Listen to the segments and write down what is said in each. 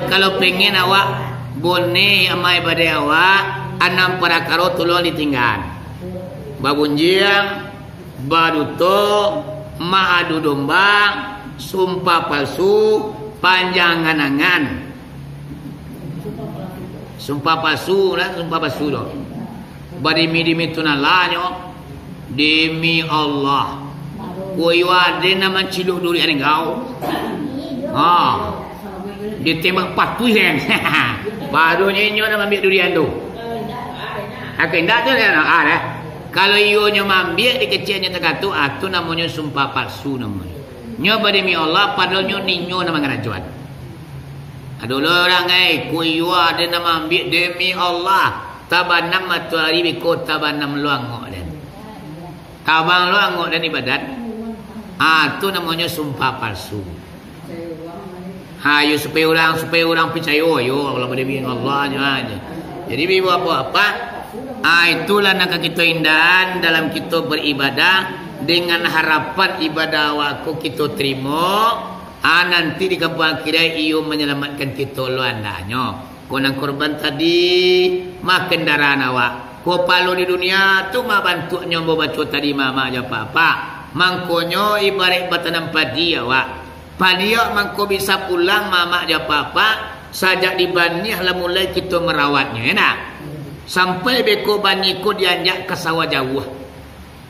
Kalau pengen awak boleh amai badai awak 6 parakara tolong ditinggal. Babunjiang, baduto, ma'adu domba, sumpah palsu, panjang angan. Sumpah palsu lah, sumpah palsu doh. Badimi-dimi tunalanyo demi Allah. Kuiwa de nama ciluk duri ada kau. Ditembak patui kan. Baru nyenyo nak ambil durian tu. Akan tak tu kan? Kalau ionya ambil di kecilnya terkatu, tu namanya sumpah palsu namanya. Nyo demi Allah padahal nyo ninyo nama ngarajuan. Aduh orang kuiwa de nama ambil demi Allah. Tabanam matahari biko tabanam luangok dan. Tabang luangok dan ibadat. Tu namanya sumpah palsu. Yo supaya orang percaya yo kalau demi Allah aja. Jadi bibu apa-apa itulah nak kita indahan dalam kita beribadah dengan harapan ibadah awakku kita terima. Nanti di kampung akhirat iyo menyelamatkan kita luandanya. Konang korban tadi makan darah awak. Ko palu di dunia tu mah bantu nyombo baca tadi mama aja apa-apa. Mangkonyo ibarat batanam padi awak. Padiak mangko bisa pulang mama aja apa-apa. Sajak dibanih lah mulai kita merawatnya enak. Sampai beko baniko dianjak ke sawah jauh.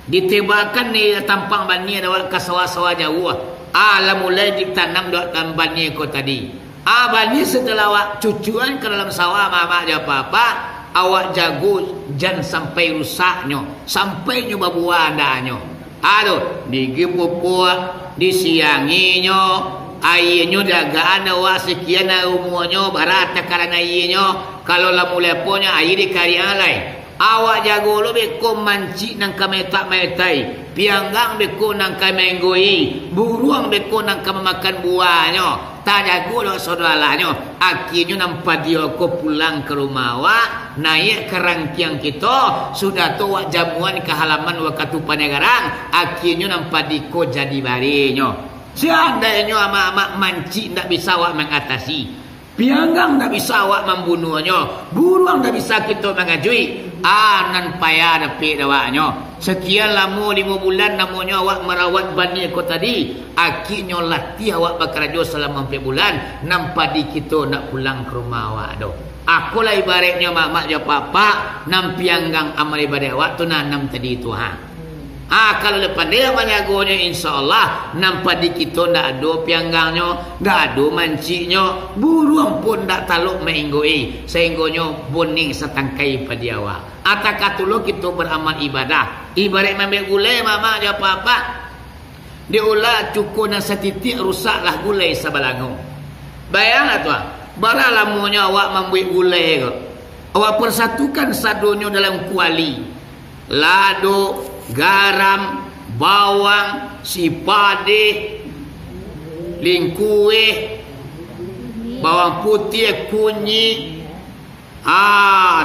Ditebakan ni tampang bani ada ke sawah-sawah jauh. Lah mulai ditanam doakan baniko tadi. Bani setelah awak cucuan ke dalam sawah mama aja apa-apa. Awak jago jangan sampai rusaknya. Sampai nyoba buah andanya. Aduh, digipupuk, disianginyo, airnya dagaan awak sekian umurnya, barat takaran airnya, kalau lah mulai punya air dikari alai. Awak jago lo beko mancik nang kametak metai, pianggang beko nang kamenggoi, buruang beko nang memakan buahnya. Tak jago lo saudaranya. Akhirnya nampak dia ko pulang ke rumah awak, naik ke rangkiang kita, sudah tu wak jamuan ke halaman wakatu panegarang, akhirnya nampak diko jadi barinya. Seandainya amak-amak mancik tak bisa awak mengatasi, pianggang tak bisa awak membunuhnya, buruang tak bisa kita mengajui. Nan payah dapat awaknya. Sekian lama 5 bulan namanya awak merawat bani ko tadi. Akhirnya latih awak bekerja selama 4 bulan. Nampak di kita nak pulang ke rumah awak doh. Akulah ibaratnya mak-mak je papa nam pianggang amal ibadah awak tu nanam tadi tu kalau lepas dia menjagonya insyaAllah nampak di kita tak ada pianggangnya, tak ada manciknya, buruang pun tak taluk menginggoi sehingga boning setangkai pada awak. Atakatulah kita beramal ibadah. Ibarat ambil gulai mama je apa-apa. Dia ulah cukup dan setitik rusaklah gulai sebalangu. Bayanglah tuan. Barang lamunya awak membuat gulai ke. Awak persatukan sadonya dalam kuali. Lado, garam, bawang, sipade, lingkuih, bawang putih, kunyit,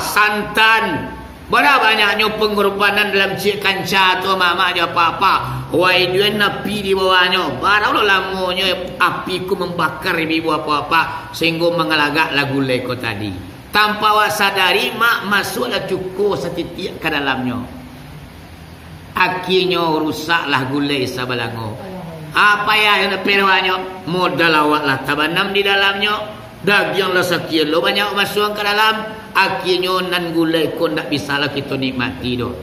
santan. Berapa banyaknya pengorbanan dalam cik kanca tu mama aja apa-apa. Wai dia napi di bawahnya. Baru lamanya api ku membakar ibu apa-apa sehingga mengelagak lagu leko tadi. Tanpa awak sadari mak masuklah cukup setitik ke dalamnya. Akhirnya rusaklah gulai sabalango. Apa yang perwanya? Modal awaklah tabanam di dalamnya. Daging lah sekian lo banyak masuk ke dalam. Akhirnya nan gulai kau tak bisa lah kita nikmati doh.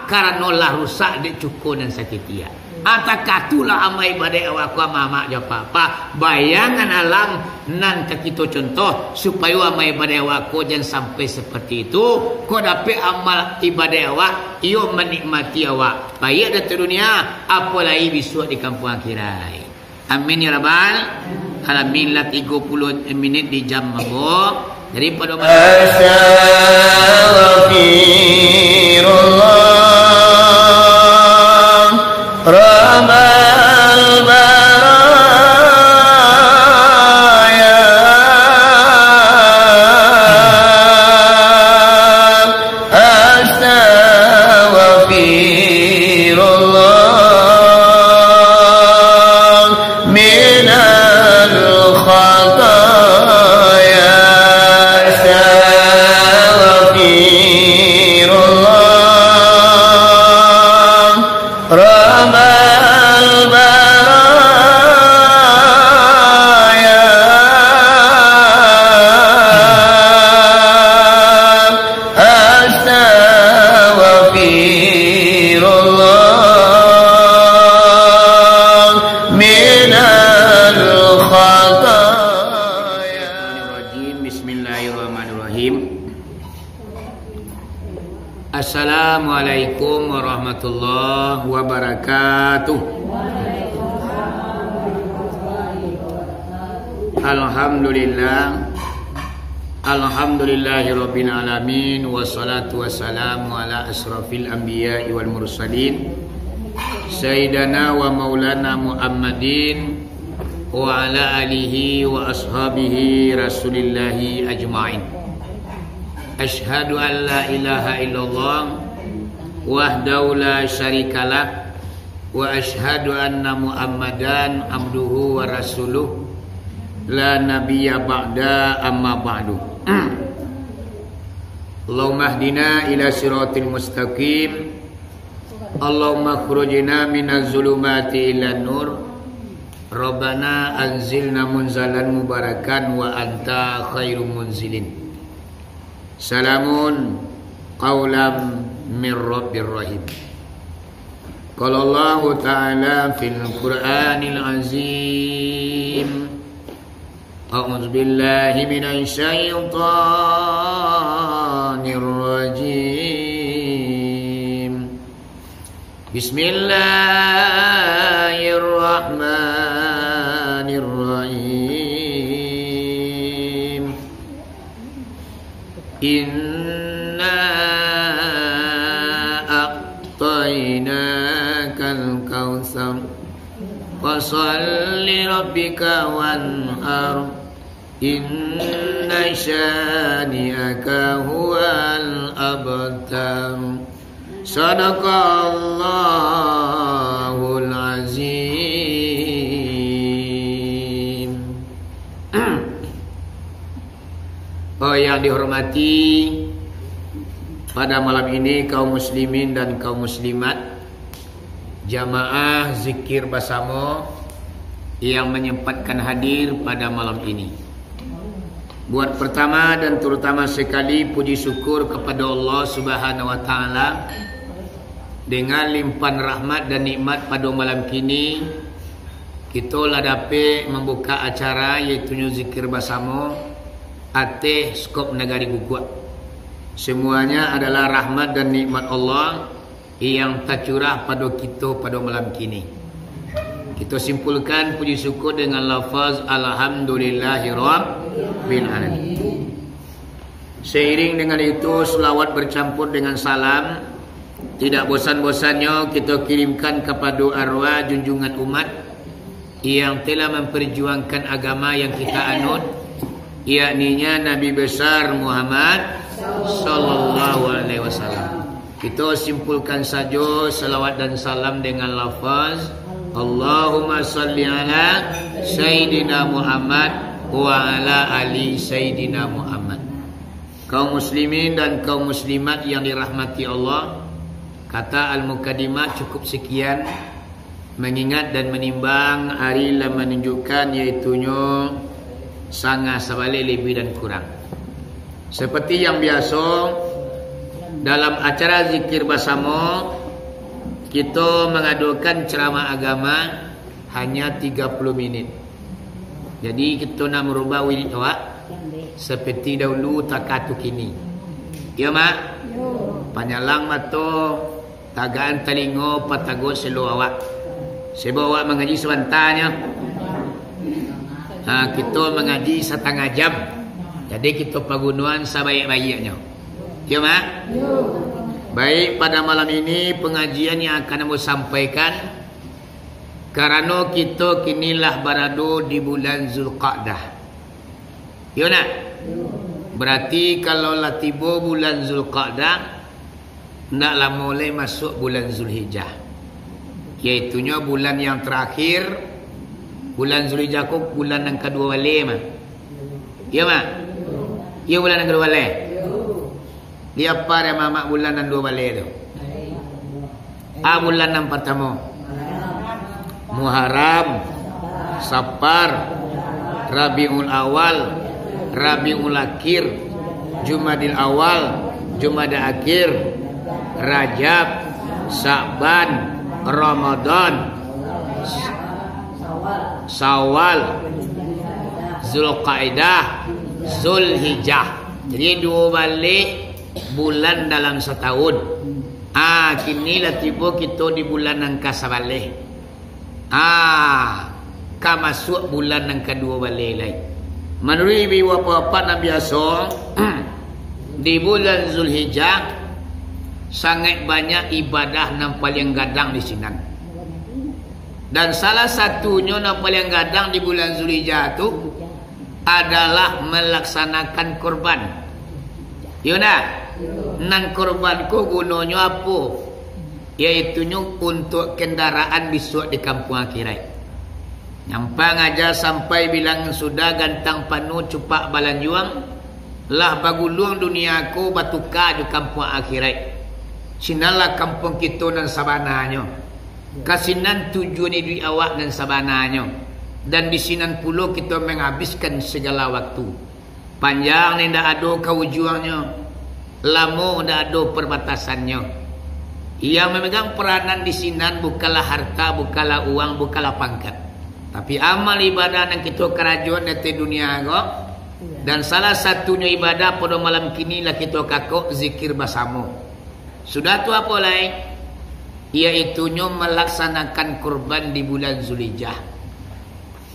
Karena lah rusak di cukup dan sakitia. Atakatulah amai badai awak mama je apa-apa. Bayangan alam nan kita contoh supaya amai badai awak jangan sampai seperti itu. Kau dapat amal ibadah awak, ia menikmati awak. Baik di dunia, apalagi besok di kampung akhirat. Amin ya rabbal alamin. Lah 30 minit di jam mabuk. Daripada Astaghfirullah Ramal Baraya Astaghfirullah Minal Khataya Bismillahirrahmanirrahim. Assalamualaikum warahmatullahi wabarakatuh. Alhamdulillah. Alhamdulillahirabbil alamin wassalatu wassalamu ala asrafil anbiya'i wal mursalin sayyidina wa maulana Muhammadin wa ala alihi wa ashabihi rasulillahi ajma'in. Asyhadu an la ilaha illallah wahdahu la syarikalah wa asyhadu anna Muhammadan abduhu wa rasuluh la nabiyya ba'da amma ba'du. Allahumma hdina ila siratil mustaqim. Allahumma khurujna minaz zulumati ilan nur. Rabbana anzilna munzalan mubarakan wa anta khairum munzilin. Salamun qawlam min rabbir rahim. Qala Allah Ta'ala fil Qur'anil azim. A'udzu billahi minasy syaithanir rajim. Bismillahirrahmanirrahim. Inna a'tainakal kautsar fasholli rabbika wanhar inna syani'aka huwal abtar. Sadaqallahul azim. Oh yang dihormati, pada malam ini kaum muslimin dan kaum muslimat, jamaah zikir bersama yang menyempatkan hadir pada malam ini. Buat pertama dan terutama sekali puji syukur kepada Allah Subhanahu wa taala dengan limpahan rahmat dan nikmat pada malam kini kita lah dapat membuka acara iaitu zikir bersama ateh skop negari Guguk. Semuanya adalah rahmat dan nikmat Allah yang tercurah pada kita pada malam kini. Kita simpulkan puji syukur dengan lafaz alhamdulillahirabbil alamin. Seiring dengan itu selawat bercampur dengan salam tidak bosan-bosannya kita kirimkan kepada arwah junjungan umat yang telah memperjuangkan agama yang kita anut, yakninya Nabi besar Muhammad sallallahu alaihi wasallam. Kita simpulkan saja salawat dan salam dengan lafaz Allahumma salli ala Sayyidina Muhammad wa ala ali Sayyidina Muhammad. Kaum muslimin dan kaum muslimat yang dirahmati Allah, kata Al-Muqaddimah cukup sekian, mengingat dan menimbang hari yang menunjukkan iaitunya sangat sebalik lebih dan kurang. Seperti yang biasa dalam acara zikir bersama kita mengadukan ceramah agama hanya 30 minit. Jadi kita nak merubah wirid awak seperti dahulu takatu kini. Ya mak? Panyalang mata, tagaan telinga, patagot selo awak. Sebab awak mengaji sebentarnya. Kita mengaji setengah jam. Jadi kita pagunuan sebaik-baiknya. Ya mak? Baik, pada malam ini pengajian yang akan saya sampaikan kerana kita kinilah berada di bulan Zulqa'dah. Ya nak? Berarti kalau lah tiba bulan Zulqa'dah, naklah mulai masuk bulan Zulhijjah. Iaitunya bulan yang terakhir. Bulan Zulhijjah ku bulan yang kedua balik mah. Ya mak? Ya bulan yang kedua balik. Dia apa dia mamak bulan yang dua balik tu? Bulan yang pertama Muharram, Safar, Rabiul Awal, Rabiul Akhir, Jumadil Awal, Jumadil Akhir, Rajab, Sa'ban, Ramadan, Syawal, Zulqa'dah, Zulhijjah. Jadi 2 balik bulan dalam setahun. Kini lah tiba kita di bulan angkasa balik. Masuk bulan yang kedua balik lagi. Menurut ibu bapa Nabi biasa di bulan Zulhijjah sangat banyak ibadah yang paling gadang di sini. Dan salah satunya yang paling gadang di bulan Zulhijjah itu adalah melaksanakan korban. Yuna, nan korban ku gunanya apa? Iaitunya untuk kendaraan besok di kampung akhirat. Nyampang aja sampai bilang sudah gantang panu cupak balanjuang lah baguluang dunia aku batuka di kampung akhirat. Sinalah kampung kita dan sabananya. Kasinan tujuan hidup awak dan sabananya. Dan di sinan pulau kita menghabiskan segala waktu. Panjang ni ndak ada keujuannya. Lama ndak ada perbatasannya. Yang memegang peranan di sinan bukanlah harta, bukanlah uang, bukanlah pangkat. Tapi amal ibadah yang kita kerajuan di dunia kok. Dan salah satunya ibadah pada malam kini lah kita kakok zikir bersama. Sudah tu apa lain? Iaitunya melaksanakan kurban di bulan Zulhijjah.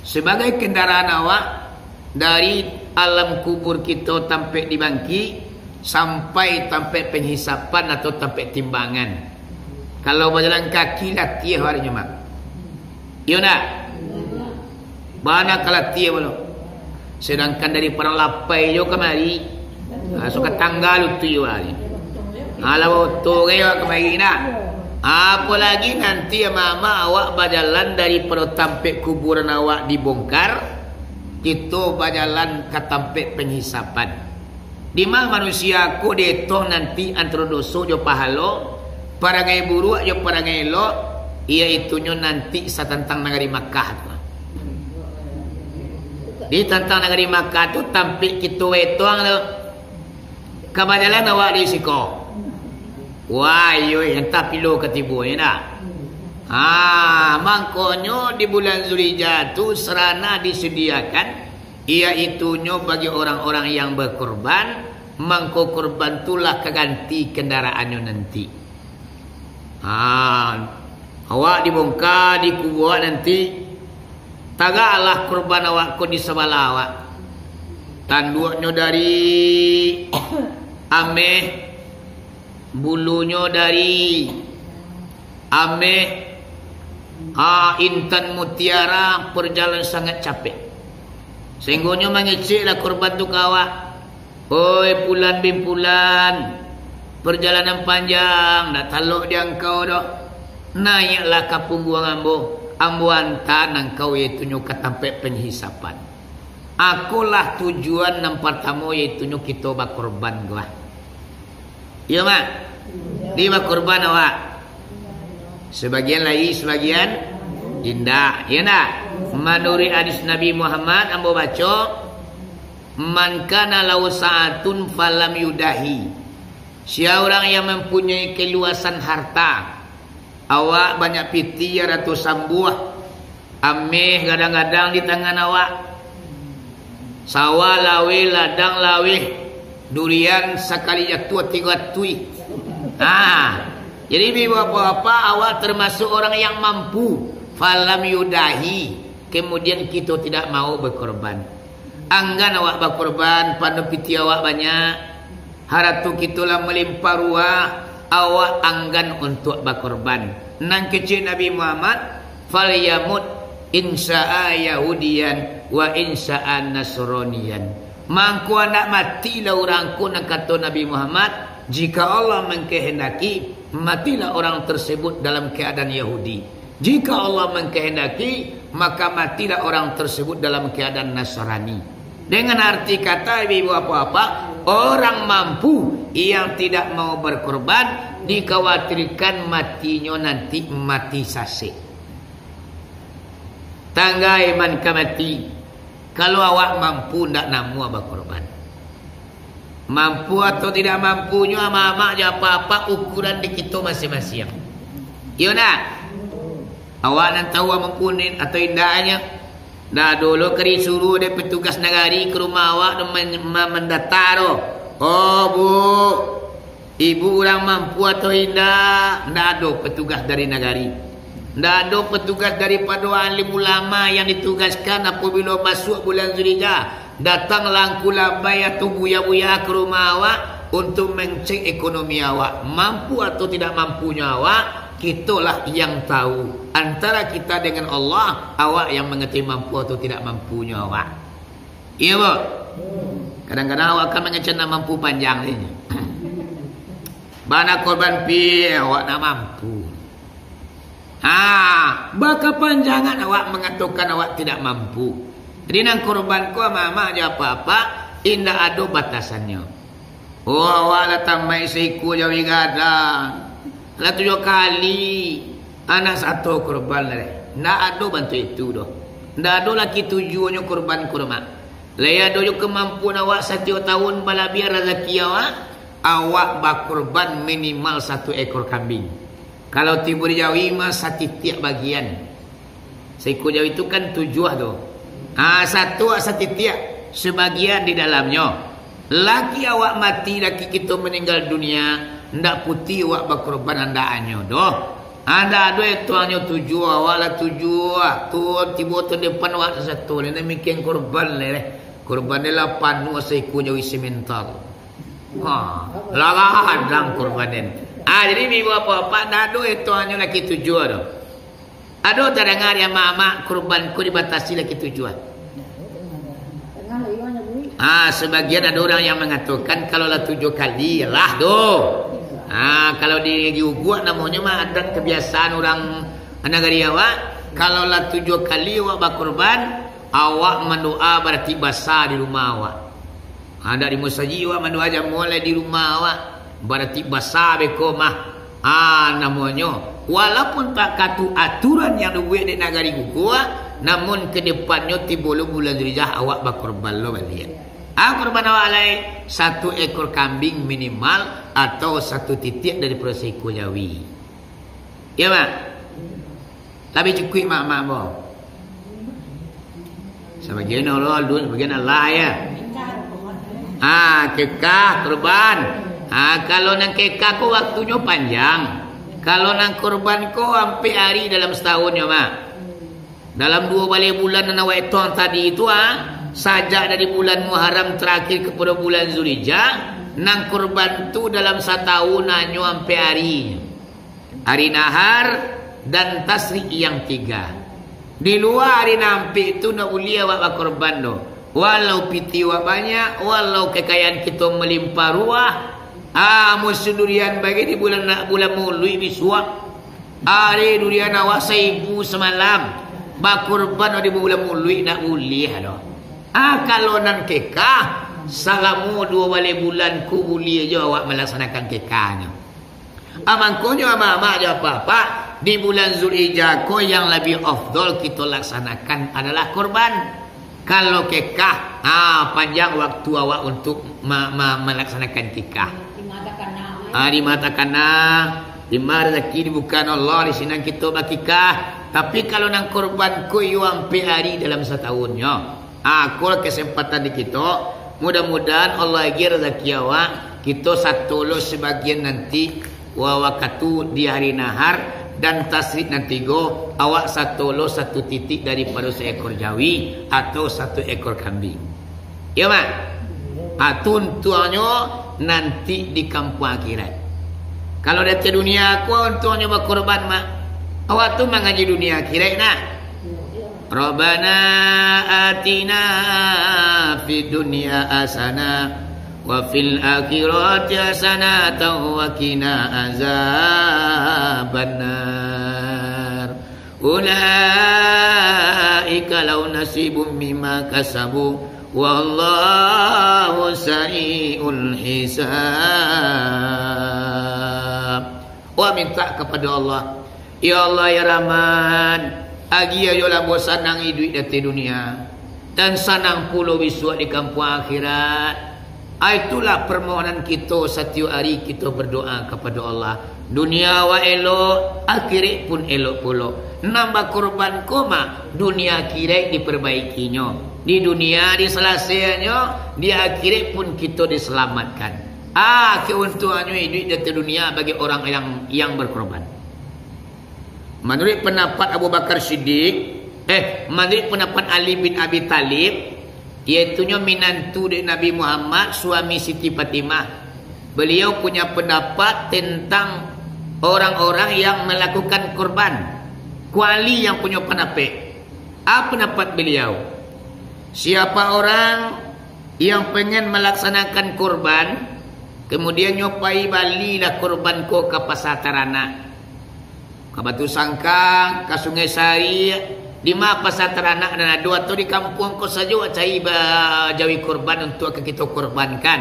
Sebagai kendaraan awak dari alam kubur kita sampai di bangki sampai penghisapan atau sampai timbangan. Kalau berjalan kaki lah tiap harinya mak. Ya nak? Mana kalau tiap belum? Sedangkan dari para lapai yo kemari, suka tanggal itu yo hari. Kalau tu kaya kemari nak. Apalagi nanti mama awak berjalan dari pada tampik kuburan awak dibongkar, kita berjalan ke tampik penghisapan. Di mana manusia aku dihitung nanti antara dosa jo pahala, parangai buruk jo parangai elok, iaitunya nanti satantang negeri Makkah tu. Di tentang negeri Makkah tu tampik kita hitung tu. Kebajalan awak di siko. Wah, yo entah pilo ketibu ya nak. Mangkonyo di bulan Zulhijjah tu serana disediakan iaitunya bagi orang-orang yang berkorban, mangko korban tulah keganti kendaraannya nanti. Awak dibongkar di kubur nanti tagalah korban awakku di sebelah awak. Tanduknya dari ameh, bulunya dari ameh, intan mutiara, perjalanan sangat capek. Sehingga mengeceklah korban tu kawak. Oi pulan bin pulan, perjalanan panjang, dah taluk dia engkau dah. Naiklah ke punggung ambo hantar engkau iaitu ke tempat penghisapan. Akulah tujuan yang pertama iaitu kita berkorban gua. Ya mak, dia berkorban awak. Sebagian lagi, sebagian indah. Ya nak. Menurut hadis Nabi Muhammad ambo baca, man kana lahu sa'atun falam yudahi. Siapa orang yang mempunyai keluasan harta, awak banyak piti ratusan buah, ameh kadang-kadang di tangan awak, sawah lawe, ladang lawe, durian sekali jatuh 3 tui. Jadi bapak-bapak awak termasuk orang yang mampu, falam yudahi. Kemudian kita tidak mau berkorban. Anggan awak berkorban, pada piti awak banyak, haratu kitulah melimpah ruah, awak anggan untuk berkorban. Nang kecil Nabi Muhammad, falyamut insya'a yahudiyan wa insya'a nasroniyan. Mangku anak matilah orangku, nak kata Nabi Muhammad, jika Allah mengkehendaki, matilah orang tersebut dalam keadaan Yahudi. Jika Allah mengkehendaki, maka matilah orang tersebut dalam keadaan Nasrani. Dengan arti kata ibu apa-apa, orang mampu yang tidak mau berkorban dikhawatirkan matinya nanti mati sasik. Tangga iman ke mati. Kalau awak mampu tidak namu berkorban. Mampu atau tidak mampunya ama-ama apa-apa ukuran di kita masing-masing. Ya nak? Awak nak tahu mengkunin atau indahnya. Dah dulu keri suruh dia petugas negari ke rumah awak dan mendatar. Oh bu, ibu orang mampu atau tidak? Tidak ada petugas dari negari. Tidak ada petugas daripada alim ulama yang ditugaskan apabila masuk bulan Zulhijjah. Datang langku labai atau buya-buya ke rumah awak untuk mengcek ekonomi awak. Mampu atau tidak mampunya awak, kitalah yang tahu. Antara kita dengan Allah, awak yang mengerti mampu atau tidak mampunya awak. Iya bu? Kadang-kadang awak akan mengecana mampu panjang ini. Bana korban pi awak nak mampu. Baka panjangan awak mengatakan awak tidak mampu. Jadi nang korban ko mama aja apa-apa, indah ada batasannya. Oh awak lah tamai seiku jawi gadang. Lah 7 kali anak satu korban lah. Ndak ada bantu itu doh. Ndak ada lagi tujuannya korban kurma. Laya doyo kemampuan awak 1 tahun bala biar rezeki awak bakurban minimal 1 ekor kambing. Kalau tiba di Jawi mah 1 tiap bagian. Seekor Jawi itu kan 7 tu. 1 tiap sebagian di dalamnya. Laki awak mati, laki kita meninggal dunia, ndak putih awak bakurban andaannya doh. Anda ada itu hanya 7 awak lah 7 tu tiba tu depan awak 1 ni mikir korban leh. Korban dia 8 seekor Jawi semental. Hadang korban. Jadi ibu apa-apa dado itu hanya laki 7 tu. Ada terdengar yang mak korbanku dibatasi laki 7. Sebagian ada orang yang mengatakan kalau lah 7 kali lah doh. Kalau di gua namanya mah ada kebiasaan orang negari awak. Kalau lah 7 kali awak berkorban, awak mendoa berarti basah di rumah awak. Dari musajid awak mendoa aja mulai di rumah awak berarti basah beko mah. Namanya walaupun tak katu aturan yang dibuat di negari gua, namun ke depannya tiba bulan Zulhijjah awak berkorban lo balik. Korban awak lain 1 ekor kambing minimal atau 1 titik dari proseko Jawi. Ya mak? Lebih cukup mak boh. Sebagian Allah dun, sebagian Allah ya. Kekah korban. Kalau nang kekah ko waktunya panjang. Kalau nang korban ko sampai hari dalam setahun ya mak. Dalam 2 balik bulan dan awak itu tadi itu sajak dari bulan Muharram terakhir kepada bulan Zulhijjah, nang korban tu dalam 1 tahun hanya sampai hari nahar dan tasrik yang 3. Di luar hari nampi itu nak ulia awak korban doh. Walau piti awak banyak, walau kekayaan kita melimpah ruah, musuh durian bagi di bulan mului bisuak. Hari durian awak 1000 semalam. Bakurban di bulan mului nak uliah doh. Kalau nan kekah salamu 2 balik bulan ku uliah je awak melaksanakan kekahnya. Mangkonya ama aja apa-apa di bulan Zulhijjah ko yang lebih afdal kita laksanakan adalah korban. Kalau kekah panjang waktu awak untuk melaksanakan kekah. Di mata kana di rezeki bukan Allah di sini kita bakikah. Tapi kalau nang korban ko yo sampai hari dalam 1 tahunnya. Kalau kesempatan di kita, mudah-mudahan Allah bagi rezeki awak kita satu lo sebagian nanti waktu di hari nahar dan tasrik nanti go awak satu lo 1 titik daripada seekor Jawi atau 1 ekor kambing. Ya mak? Tuntuannya nanti di kampung akhirat. Kalau dari dunia aku tuntuannya berkorban mak. Awak tu mengaji dunia akhirat nak. Rabbana atina fid dunya hasanah wa fil akhirati hasanatan wa qina azabannar. Ulaika law nasibum mimma kasabu wallahu sari'ul hisab. Wa minta kepada Allah, ya Allah ya Rahman, agi ayolah bosan nang hidup di dunia dan sanang pulau biswa di kampung akhirat. Itulah permohonan kita setiap hari kita berdoa kepada Allah. Dunia wa elok, akhirat pun elok pula. Nambah korban koma, dunia akhirat diperbaikinya. Di dunia diselesaikannya, di akhirat pun kita diselamatkan. Keuntungannya hidup di dunia bagi orang yang berkorban. Menurut pendapat Abu Bakar Siddiq, menurut pendapat Ali bin Abi Talib, iaitunya minantu dari Nabi Muhammad, suami Siti Fatimah. Beliau punya pendapat tentang orang-orang yang melakukan korban. Kuali yang punya pendapat. Apa pendapat beliau? Siapa orang yang pengen melaksanakan korban, kemudian nyopai balilah korban ko ke pasar Tarana, ke Batu Sangkang, ke Sungai Sari, di mana pasar Tarana dan ada atau di kampung ko saja cai jawi korban untuk kita korbankan.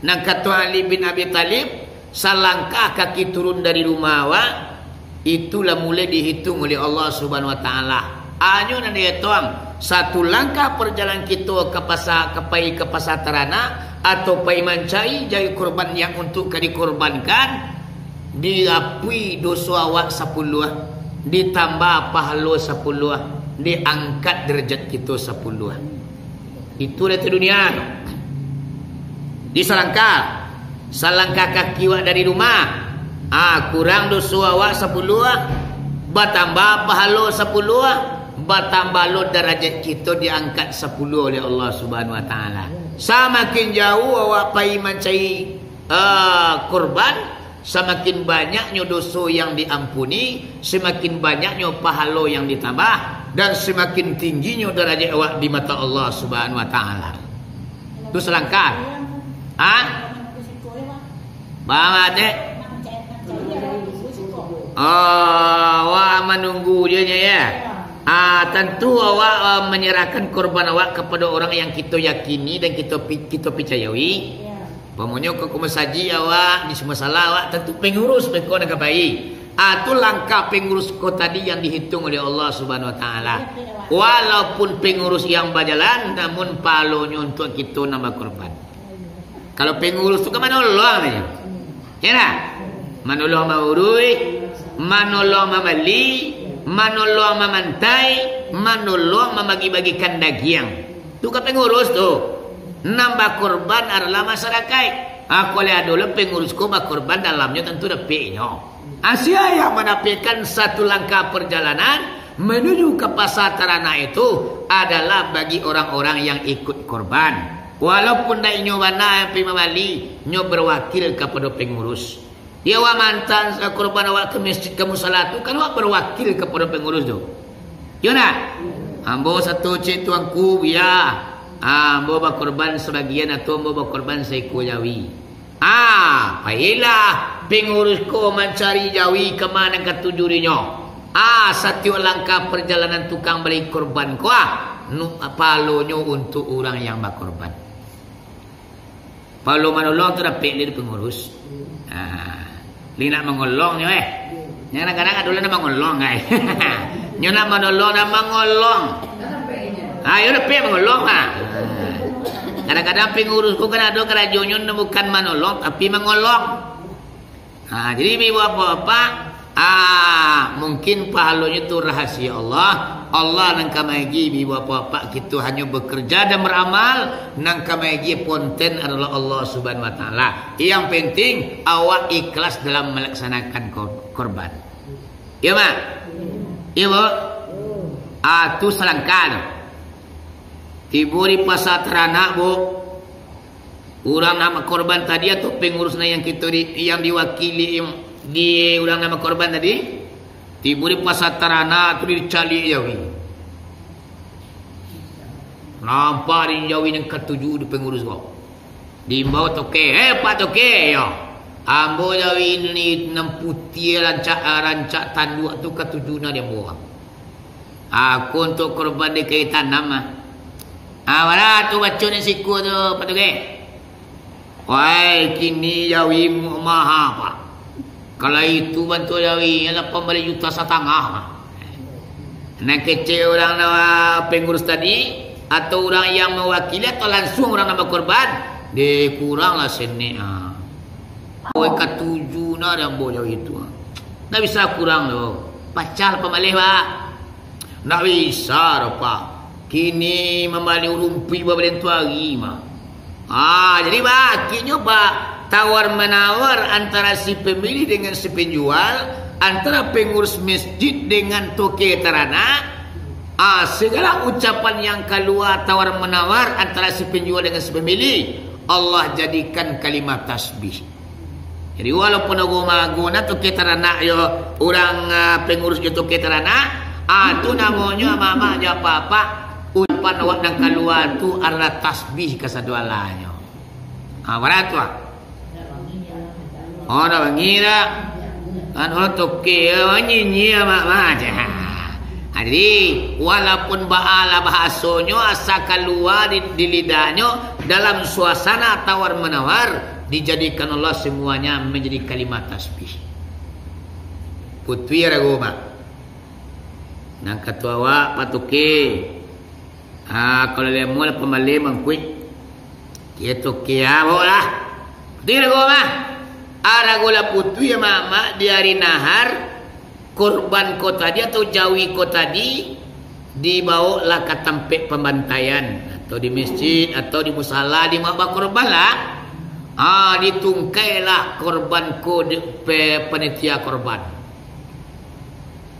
Nang kata Ali bin Abi Talib, salangkah kaki turun dari rumah itulah mulai dihitung oleh Allah Subhanahu Wa Taala. Anyo nan dia tuang satu langkah perjalanan kita ke pasar Tarana atau pai mancai jadi korban yang untuk dikorbankan, diapui dosa awak 10, ditambah pahala 10, diangkat derajat kita 10. Itu dari dunia. Di salangkah kaki awak dari rumah, kurang dosa awak 10, bertambah pahala 10, bertambah lo derajat kita diangkat 10 oleh Allah Subhanahu Wa Taala. Semakin jauh awak pai mancai korban, semakin banyaknya dosa yang diampuni, semakin banyaknya pahala yang ditambah, dan semakin tingginya derajat awak di mata Allah Subhanahu Wa Taala. Itu selangkah. Bang Ade. Awak menunggu dia ya. Tentu awak menyerahkan korban awak kepada orang yang kita yakini dan kita percayai. Pamonyo ke kumasaji awak di semua salah awak tentu pengurus beko nak baik. Itu langkah pengurus ko tadi yang dihitung oleh Allah Subhanahu Wa Taala. Walaupun pengurus yang berjalan, namun palonyo untuk kita nambah korban. Kalau pengurus tu ke manolong aja. Ya nak? Manolong maurui, manolong mamali, manolong memantai, manolong membagi-bagikan daging. Tu kan pengurus tu. Nambah korban adalah masyarakat. Aku lihat dulu pengurusku korban dalamnya tentu dapetnya. Asia yang menapikan satu langkah perjalanan menuju ke pasar Tarana itu adalah bagi orang-orang yang ikut korban. Walaupun dah nyobana yang pimawali, nyo berwakil kepada pengurus. Dia awak mantan korban awak ke masjid ke musala tu kan awak berwakil kepada pengurus tu. Ya nak? Ambo satu cik tuanku ya. Ambo berkorban sebagian atau ambo berkorban seekor jawi. Baiklah pengurus ko mencari jawi ke mana ke tujurinya. Setiap langkah perjalanan tukang beri korban ko palonyo untuk orang yang berkorban. Palo manolong tu dapat dari pengurus. Li nak mengolong ni Yang kadang-kadang ada nak mengolong Nyo nak menolong nak mengolong. Yo dapat mengolong Kadang-kadang pengurus ku kan ada kerajaan bukan menolong tapi mengolong. Jadi ibu apa-apa mungkin pahalanya itu rahasia Allah. Allah nang kamagi ibu apa-apa kita hanya bekerja dan beramal, nang kamagi ponten adalah Allah Subhanahu Wa Taala. Yang penting awak ikhlas dalam melaksanakan korban. Ya mak? Ya bu? Tu selangkah. Ibu di pasar Tarana bu. Orang nama korban tadi atau pengurusnya yang kita yang diwakili di orang nama korban tadi. Tiba di pasar Tarana tu dicali jawi. Nampak di jawi yang ketujuh di pengurus kau. Diimbau toke, Pak toke ya. Ambo jawi ini 6 putih rancak tanduk tu ketujuh na dia buang. Aku untuk korban di kaitan nama. Mana tu baca ni siku tu Pak toke. Wai kini jawi maha Pak. Kalau itu bantu jawi 8 juta setengah. Nak kecil orang nama pengurus tadi atau orang yang mewakili atau langsung orang nama korban, dia kuranglah seni. Oi ketujuh na yang boleh itu. Tak bisa kurang tu. Pacal pemalih Pak. Tak bisa Pak. Kini membali urumpi babalen tu hari mah. Jadi bakinya tawar menawar antara si pembeli dengan si penjual, antara pengurus masjid dengan toke terana. Segala ucapan yang keluar tawar menawar antara si penjual dengan si pembeli, Allah jadikan kalimat tasbih. Jadi walaupun aguna toke terana yo orang pengurus yo toke terana, tu namanya mama aja apa-apa ucapan awak dan keluar tu adalah tasbih kesadualannya. Barat tu. Dah bangira. Kan orang toke nyanyi mak aja. Jadi walaupun bahasanya asa keluar di lidahnya dalam suasana tawar menawar, dijadikan Allah semuanya menjadi kalimat tasbih. Putwi ragoma. Nang ketua wa patuke. Kalau dia mula pemale mengkuit. Dia toke lah. Putwi ragoma. Aragola putwi mama di hari nahar korban ko tadi atau jawi ko tadi dibawa lah ke tempat pembantaian atau di masjid atau di musala di mak korban lah. Ditungkailah korban ko di panitia korban.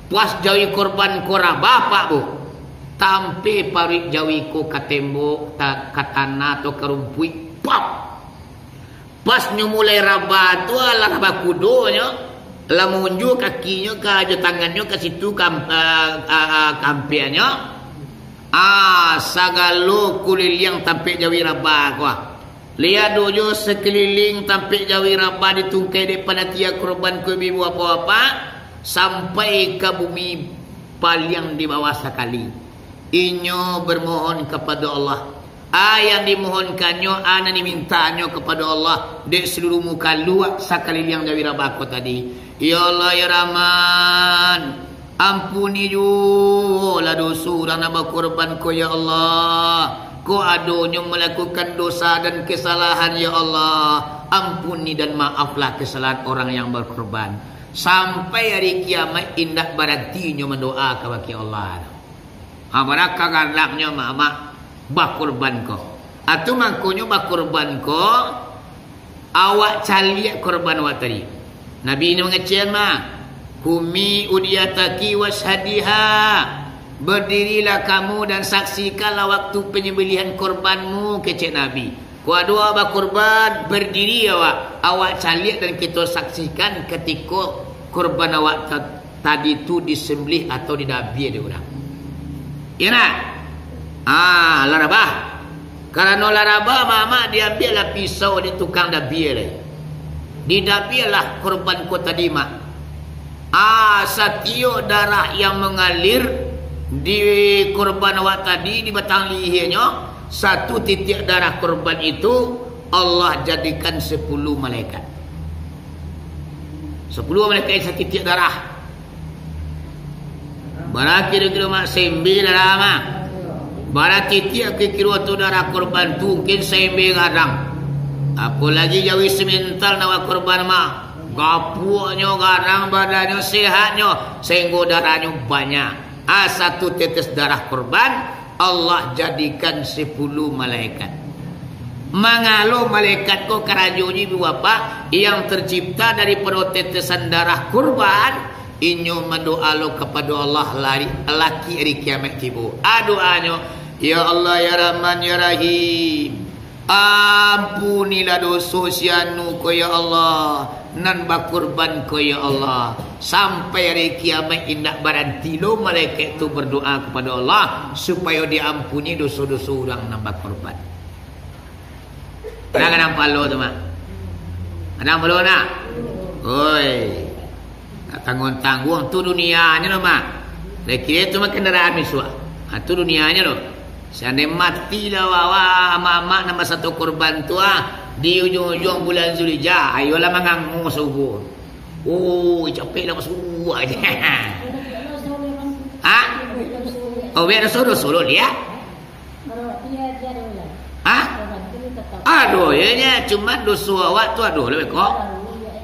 Puas jawi korban ko bapak bu. Tampi parik jawi ko ke tembok, ke tanah atau ke rumpui. Pop. Pas mulai raba tu lah raba kudonya, lah munjuk kakinya ke aja tangannya ke situ kampiannya. Sagalo kuliling tampik jawi raba kuah. Lihat dojo sekeliling tampik jawi raba ditungkai di panitia korban ku ibu apa-apa sampai ke bumi paling di bawah sekali. Inyo bermohon kepada Allah. Yang dimohonkannya, ana dimintanya kepada Allah di seluruh muka luak sekali yang jawi raba ko tadi. Ya Allah ya Rahman, ampuni julah dosa orang naba korban ko ya Allah. Ko adonyo melakukan dosa dan kesalahan ya Allah. Ampuni dan maaflah kesalahan orang yang berkorban. Sampai hari kiamat indah berartinya mendoa kepada Allah. Barakah galaknya mama bakorban ko. Atau mangkonyo bakorban ko awak caliak korban awak tadi. Nabi ini mengecil kumi udiyataki washadiha. Berdirilah kamu dan saksikanlah waktu penyembelihan korbanmu, kecek Nabi. Kuadua bakorban berdiri awak caliak dan kita saksikan ketika korban awak tadi itu disembelih atau didabi ada orang. Ya nak? Larabah. Karena larabah mama diambillah pisau di tukang dabi. Didabilah korban ko tadi mak. Satio darah yang mengalir di korban awak tadi di batang lehernya, satu titik darah korban itu Allah jadikan 10 malaikat. 10 malaikat satu titik darah. Berarti kira mak sembi darah mak. Berarti tiap kira tu darah korban tu mungkin sembi gadang. Apalagi jawi semental nawa korban mak. Gapuaknya gadang, badannya sehatnya, sehingga darahnya banyak. Satu tetes darah korban Allah jadikan 10 malaikat. Mengalo malaikat ko kerajoji biwapa yang tercipta dari tetesan darah korban. Inyo mendoalo kepada Allah laki hari kiamat tiba. Doanya, ya Allah ya Rahman ya Rahim, ampunilah dosa sianu ko ya Allah, nan bakurban ko ya Allah. Sampai hari kiamat indah baranti lo malaikat itu berdoa kepada Allah supaya diampuni dosa-dosa orang nambah korban. Ada nampak lo tu mak? Ada nampak lo nak? Oi, tanggung-tanggung tu dunianya lo mak. Kira tu mak kendaraan miswa. Tu dunianya lo. Seandainya mati lah wawa ama-ama nama satu korban tu di ujung-ujung bulan Zulhijjah. Ayolah mengangu subuh. Capek lah masuk aja. Biar suruh dia. Aduh, ya cuma dosa awak tu aduh lebih kok.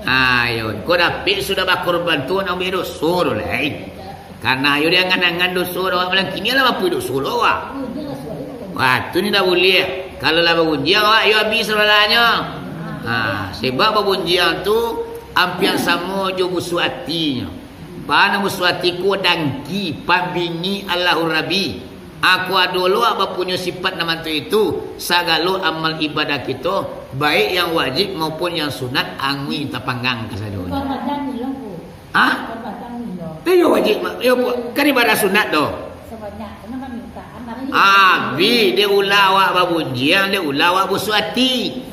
Ayo, kau dapik sudah bakorban tu nak biru suruh lah. Karena ayo dia ngangan dosa awak bilang kini lah apa dosa awak. Wah, tu ni dah boleh. Kalau lah berbunjian awak ayo habis sebenarnya. Sebab berbunjian tu ampian sama jo musuh hatinya. Bana musuh hatiku dangki pambingi Allahur Rabbi. Aku adolo apa punya sifat nama tu itu. Sagalo amal ibadah kita baik yang wajib maupun yang sunat angwi tapanggang kasadon. Itu wajib. Kan ibadah sunat doh. Bi dia ulah awak babunjian, dia ulah awak busuk hati.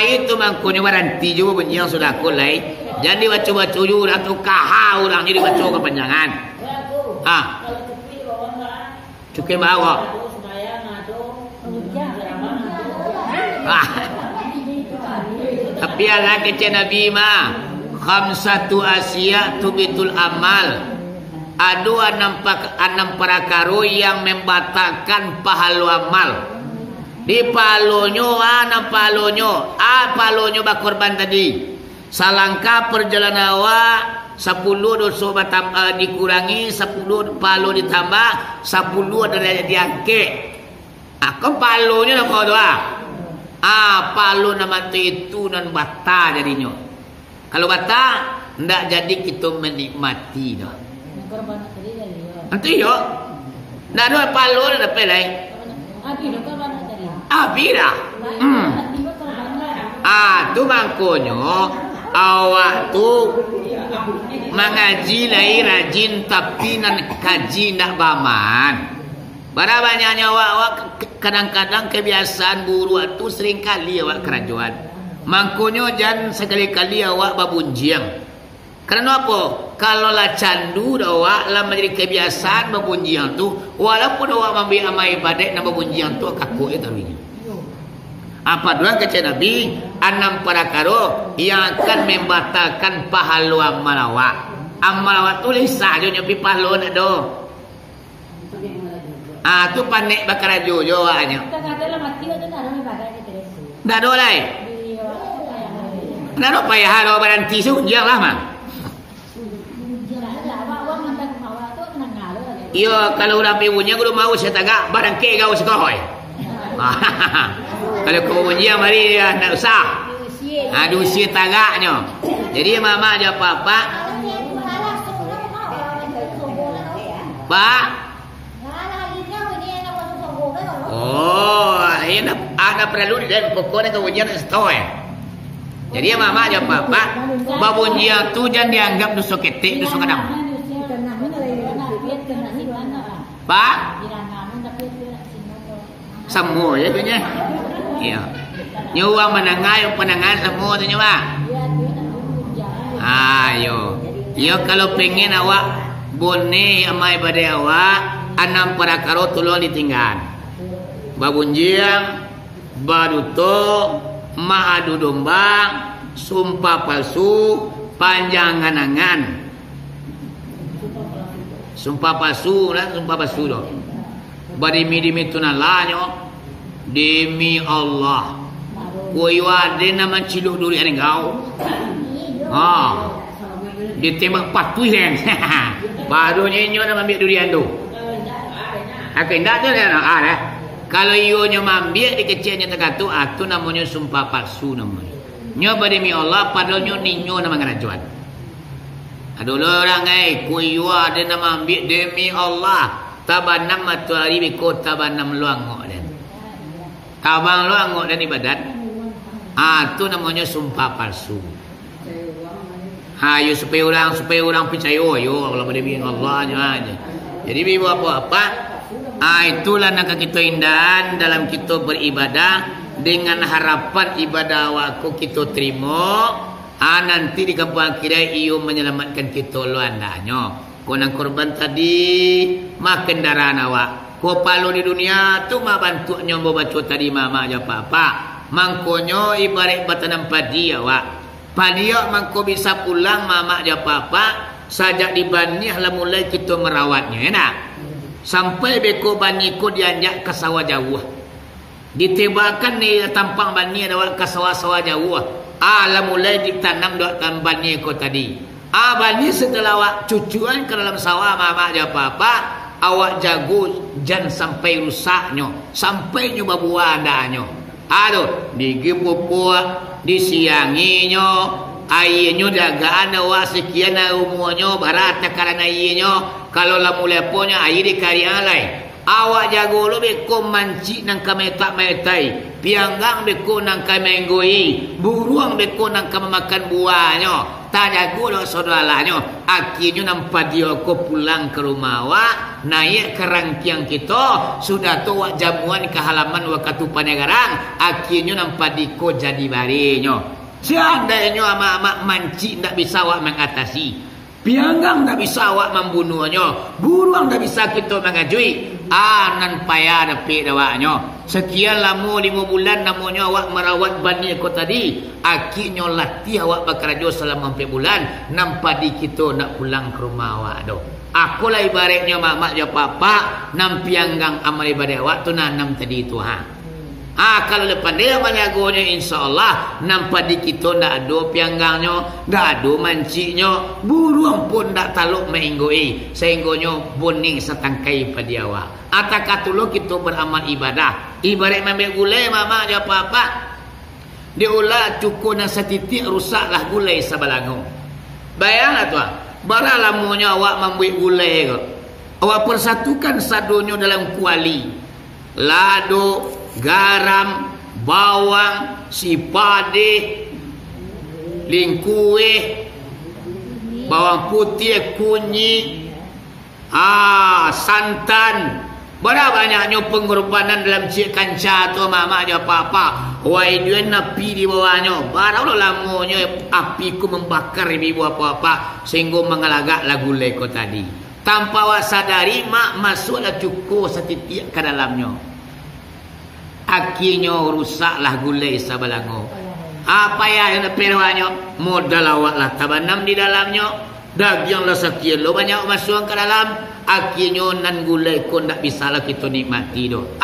Itu mangkunya waranti juga bunyian sudah kulai. Jadi baca-baca juga atau kahau orang jadi baca kepanjangan. Cukai bawa. Tapi Allah kata Nabi mah khamsatu asya tubitul amal. Ada enam perkara yang membatalkan pahala amal. Di palonyo palonyo bakorban tadi. Salangkah perjalanan awak 10 dosa dikurangi, 10 palo ditambah, 10 derajat diangkat. Kan palonyo nak kau doa. Palo nama itu nan bata jadinya. Kalau bata ndak jadi kita menikmati dah. Nanti yo. Ndak ada palo dah pelai. Bira. Tu mangkonyo awak tu mengaji lai rajin tapi nan kaji ndak baman. Bara banyaknya awak kadang-kadang kebiasaan buru tu sering kali awak kerajuan. Mangkonyo jan sekali-kali awak babunjiang. Karena apa? Kalau lah candu awak lah menjadi kebiasaan babunjiang tu, walaupun awak ambil amal ibadat nama babunjiang tu kaku taruhnya. Apa doang kata Nabi 6 perkara yang akan membatalkan pahala amal awak. Amal awak tu lisa je nyapi pahala nak do. Tu panik bakar jo awaknya. Dah do lai. Nak do payah do berhenti sunjang lah mang. Iya, kalau udah pibunya guru mau saya tagak barang ke kau sekohoi. Kalau kau punya mari nak usah. Dusi tagaknya. Jadi mama aja papa. Pak. Ini ada perlu dan pokoknya kau punya setoi. Jadi mama aja papa. Babunjia tu jangan dianggap dosa ketik, dosa kadang. Pak semua ya punya. Iya. Nyuang menangai penangan semua tu nyawa. Ayo. Yo kalau pengen awak bone amai pada awak 6 perkara tolong ditinggal. Babunjiang, baduto, ma'adu domba, sumpah palsu, panjang angan. Sumpah palsu doh. Badimi tunalanyo demi Allah. Koyo ade nama ciluk duri ada kau. Ditembak patuh yang. Baru nyenyo nama ambil durian tu. Aku ndak tu kan. Kalau ionya ambil dikecilnya terkatu tu namanya sumpah palsu namanya. Nyo badimi Allah padahal nyo ninyo nama ngerajuan. Aduh orang koyo ade nama ambil demi Allah. Tabanam matuari biko tabanam luangok dan tabang luangok dan ibadat. Itu namanya sumpah palsu. Yo supaya orang percaya yo kalau berdemi Allah aja. Jadi ibu apa? Itulah nak kita indahan dalam kita beribadah dengan harapan ibadah awakku kita terima. Nanti di kampung akhirat iyo menyelamatkan kita luandanya. Konang korban tadi makan darah awak. Ko palu di dunia tu mak bantu nyombo baca tadi mama aja papa. Mangkonyo ibarat batanam padi awak. Padi mangko bisa pulang mama aja papa sajak dibanih lah mulai kita merawatnya enak. Sampai beko bani ko dianjak ke sawah jauh. Ditebakan ni tampang bani awak ke sawah-sawah jauh. Lah mulai ditanam doakan bani ko tadi. Abani setelah awak cucuan ke dalam sawah mama dia papa, awak jago jangan sampai rusaknya, sampai nyoba buahannya. Aduh, digepupuk, disianginyo, airnya dagaan awak sekian umurnya, barata karena airnya, kalau lah mulai punya air dikari alai. Awak jago lo beko mancik nang kametak metai, pianggang beko nang kamenggoi, buruang beko nang makan buahnya. Tak jago lo saudaranya. Akhirnya nampak dia ko pulang ke rumah awak, naik ke rangkiang kita, sudah tu wak jamuan ke halaman wak katupan garang. Akhirnya nampak diko jadi barinya. Seandainya amak-amak mancik tak bisa awak mengatasi. Pianggang tak bisa awak membunuhnya, buruang tak bisa kita mengajui. Nan payah dapat awaknya. Sekian lama 5 bulan namanya awak merawat bani ko tadi. Akhirnya latih awak bekerja selama 4 bulan. Nampak di kita nak pulang ke rumah awak doh. Akulah ibaratnya mak ya papa, nam pianggang amal ibadat awak tu nanam tadi tu ha. Kalau lepas dia menjagonya insyaAllah nampak di kita tak ada pianggangnya, tak ada manciknya, buruang pun tak taluk menginggoi, sehingga boning setangkai pada awak. Atakatulah kita beramal ibadah. Ibarat ambil gulai mama dia apa-apa, dia ulah cukup dan setitik rusaklah gulai sebalangu. Bayanglah tuan, bara lamunya awak membuat gulai ke, awak persatukan sadonya dalam kuali, lado, garam, bawang, sipade, lingkuih, bawang putih, kunyit, santan. Berapa banyaknya pengorbanan dalam cik kanca tu mama dia apa-apa. Wai dia napi di bawahnya. Baru lamanya api ku membakar ibu apa-apa sehingga mengelagak lagu leko tadi. Tanpa awak sadari mak masuklah cukup setitik ke dalamnya. Akhirnya rusaklah gulai sabalango. Apa yang perwanya? Modal awak lah tabanam di dalamnya. Daging lah sekian lo banyak masuk ke dalam. Akhirnya nan gulai ko tak bisa lah kita nikmati doh.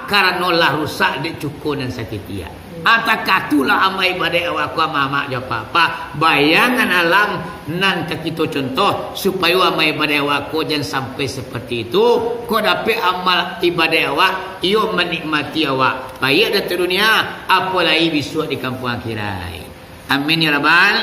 Karena lah rusak dek cukup dan sakitia. Atakatulah amal ibadah awak ku mama dia papa. Bayangan alam nan kita contoh supaya amal ibadah awak ko jangan sampai seperti itu. Ko dapat amal ibadah awak iyo menikmati awak. Baik di dunia apalagi besok di kampung akhirat. Amin ya rabbal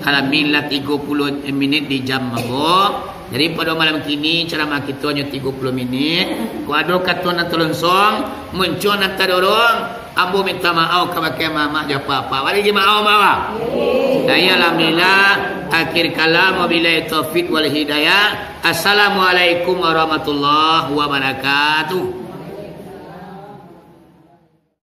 alamin. Lah 30 minit di jam mabuk. Jadi pada malam kini ceramah kita hanya 30 minit. Ku ada kata nak telonsong, muncul nak terdorong. Ambo minta maaf kepada mama dia apa-apa. Wali maaf maaf. Saya alhamdulillah akhir kalam wabillahi taufik wal hidayah. Assalamualaikum warahmatullahi wabarakatuh.